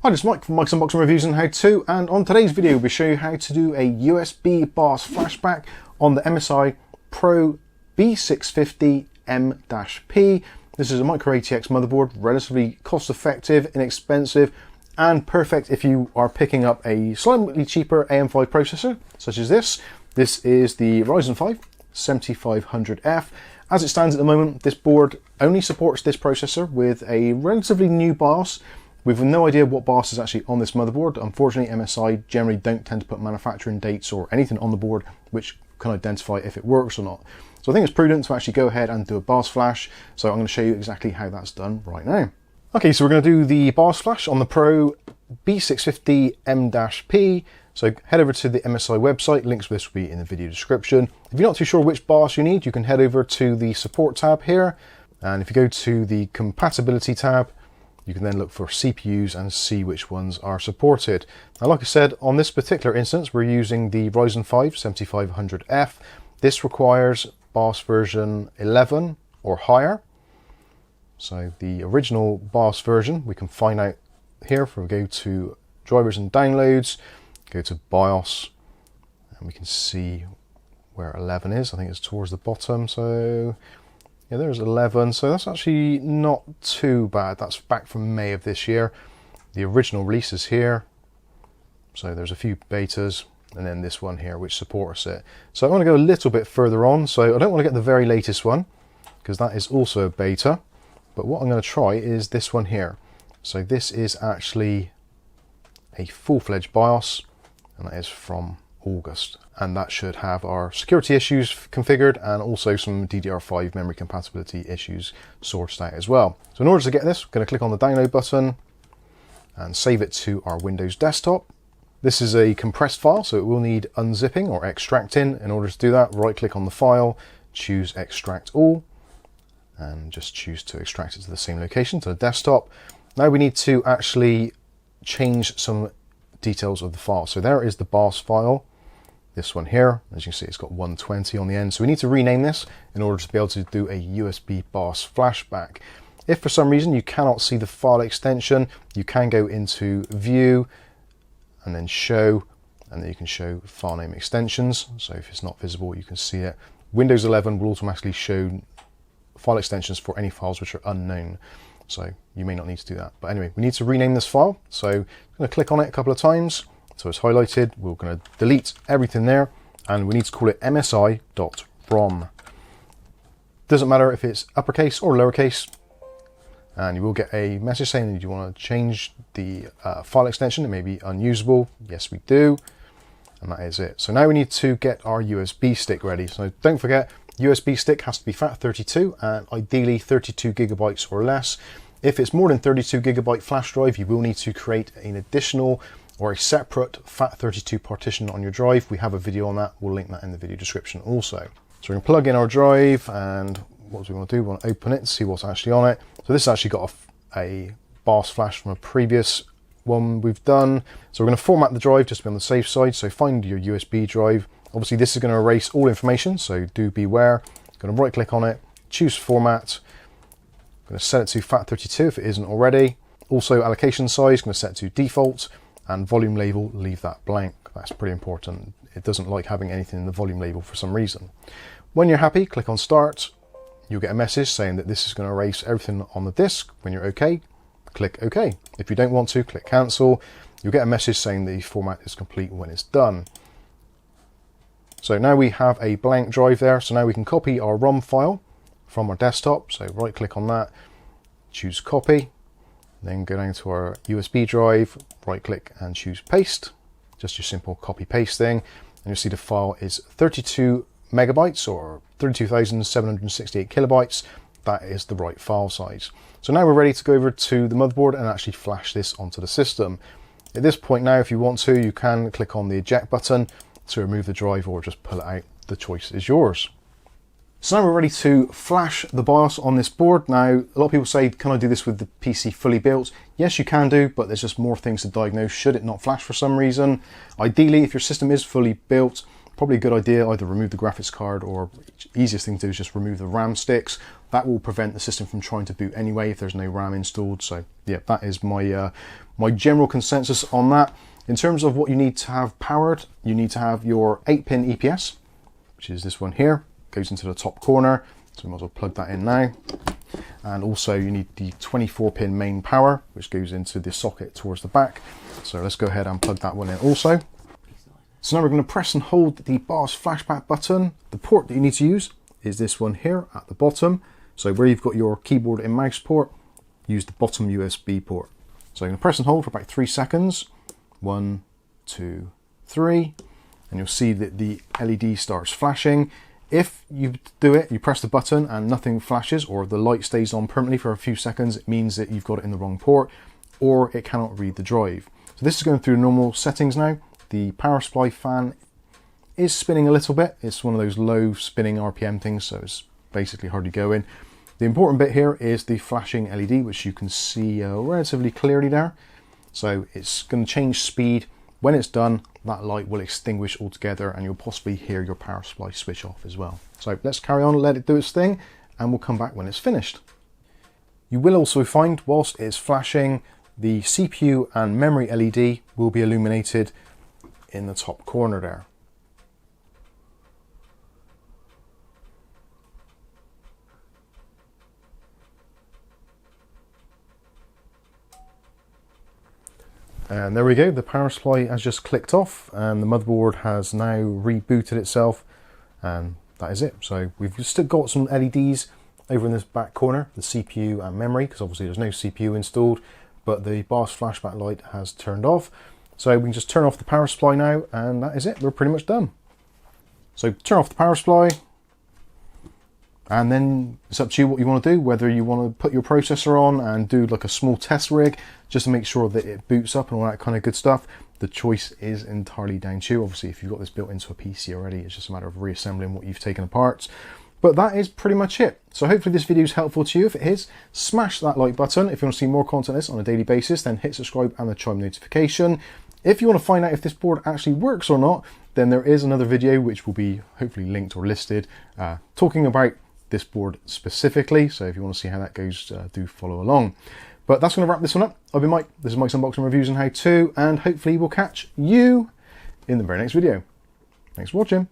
Hi, this is Mike from Mike's Unboxing Reviews and How To, and on today's video we'll show you how to do a USB BIOS flashback on the MSI B650M-P. This is a micro ATX motherboard, relatively cost effective, inexpensive, and perfect if you are picking up a slightly cheaper AM5 processor, such as this. This is the Ryzen 5 7500F. As it stands at the moment, this board only supports this processor with a relatively new BIOS. We've no idea what BIOS is actually on this motherboard. Unfortunately, MSI generally don't tend to put manufacturing dates or anything on the board which can identify if it works or not. So I think it's prudent to actually go ahead and do a BIOS flash. So I'm going to show you exactly how that's done right now. Okay, so we're going to do the BIOS flash on the Pro B650M-P. So head over to the MSI website, links for this will be in the video description. If you're not too sure which BIOS you need, you can head over to the support tab here. And if you go to the compatibility tab, you can then look for CPUs and see which ones are supported. Now, like I said, on this particular instance, we're using the Ryzen 5 7500F. This requires BIOS version 11 or higher. So the original BIOS version, we can find out here. If we go to drivers and downloads, go to BIOS, and we can see where 11 is. I think it's towards the bottom. So yeah, there's 11, so that's actually not too bad. That's back from May of this year. The original release is here. So there's a few betas, and then this one here, which supports it. So I want to go a little bit further on. So I don't want to get the very latest one, because that is also a beta. But what I'm going to try is this one here. So this is actually a full-fledged BIOS, and that is from August, and that should have our security issues configured and also some DDR5 memory compatibility issues sourced out as well. So in order to get this, we're going to click on the download button and save it to our Windows desktop. This is a compressed file, so it will need unzipping or extracting. In order to do that, right click on the file, choose extract all, and just choose to extract it to the same location, to the desktop. Now we need to actually change some details of the file. So there is the BIOS file. This one here, as you can see, it's got 120 on the end. So we need to rename this in order to be able to do a USB BIOS flashback. If for some reason you cannot see the file extension, you can go into View and then Show, and then you can show file name extensions. So if it's not visible, you can see it. Windows 11 will automatically show file extensions for any files which are unknown. So you may not need to do that. But anyway, we need to rename this file. So I'm going to click on it a couple of times. So it's highlighted. We're going to delete everything there, and we need to call it msi.rom. Doesn't matter if it's uppercase or lowercase, and you will get a message saying that you want to change the file extension. It may be unusable. Yes, we do. And that is it. So now we need to get our USB stick ready. So don't forget, USB stick has to be FAT32 and ideally 32 gigabytes or less. If it's more than 32 gigabyte flash drive, you will need to create an additional or a separate FAT32 partition on your drive. We have a video on that. We'll link that in the video description also. So we're going to plug in our drive, and what do we want to do? We want to open it and see what's actually on it. So this has actually got a BIOS flash from a previous one we've done. So we're going to format the drive just to be on the safe side. So find your USB drive. Obviously this is going to erase all information, so do beware. I'm going to right click on it, choose format. I'm going to set it to FAT32 if it isn't already. Also allocation size, going to set it to default, and volume label, leave that blank. That's pretty important. It doesn't like having anything in the volume label for some reason. When you're happy, click on start. You'll get a message saying that this is going to erase everything on the disk. When you're okay, click OK. If you don't want to, click cancel. You'll get a message saying the format is complete when it's done. So now we have a blank drive there. So now we can copy our ROM file from our desktop. So right click on that, choose copy, then go down to our USB drive, right click and choose paste. Just your simple copy paste thing. And you'll see the file is 32 megabytes or 32,768 kilobytes. That is the right file size. So now we're ready to go over to the motherboard and actually flash this onto the system. At this point now, if you want to, you can click on the eject button to remove the drive or just pull it out. The choice is yours. So now we're ready to flash the BIOS on this board. Now, a lot of people say, can I do this with the PC fully built? Yes, you can do, but there's just more things to diagnose should it not flash for some reason. Ideally, if your system is fully built, probably a good idea, either remove the graphics card, or easiest thing to do is just remove the RAM sticks. that will prevent the system from trying to boot anyway if there's no RAM installed. So yeah, that is my my general consensus on that. In terms of what you need to have powered, you need to have your 8-pin EPS, which is this one here, goes into the top corner, so we might as well plug that in now. And also you need the 24-pin main power, which goes into the socket towards the back. So let's go ahead and plug that one in also. So now we're going to press and hold the BIOS flashback button. The port that you need to use is this one here at the bottom. So where you've got your keyboard and mouse port, use the bottom USB port. So I'm going to press and hold for about 3 seconds. 1, 2, 3. And you'll see that the LED starts flashing. If you do it, you press the button and nothing flashes, or the light stays on permanently for a few seconds, it means that you've got it in the wrong port, or it cannot read the drive. So this is going through normal settings now. The power supply fan is spinning a little bit. It's one of those low spinning RPM things, so it's basically hardly going. The important bit here is the flashing LED, which you can see relatively clearly there. So it's going to change speed. When it's done, that light will extinguish altogether and you'll possibly hear your power supply switch off as well. So let's carry on, let it do its thing, and we'll come back when it's finished. You will also find, whilst it's flashing, the CPU and memory LED will be illuminated in the top corner there. And there we go, the power supply has just clicked off and the motherboard has now rebooted itself, and that is it. So we've still got some LEDs over in this back corner, the CPU and memory, because obviously there's no CPU installed, but the BIOS flashback light has turned off. So we can just turn off the power supply now, and that is it, we're pretty much done. So turn off the power supply, and then it's up to you what you want to do, whether you want to put your processor on and do like a small test rig just to make sure that it boots up and all that kind of good stuff. The choice is entirely down to you. Obviously, if you've got this built into a PC already, it's just a matter of reassembling what you've taken apart. But that is pretty much it. So hopefully this video is helpful to you. If it is, smash that like button. If you want to see more content like this on a daily basis, then hit subscribe and the chime notification. If you want to find out if this board actually works or not, then there is another video which will be hopefully linked or listed talking about this board specifically. So if you want to see how that goes, do follow along. But that's going to wrap this one up. I've been Mike. This is Mike's Unboxing Reviews and How To, and hopefully we'll catch you in the very next video. Thanks for watching.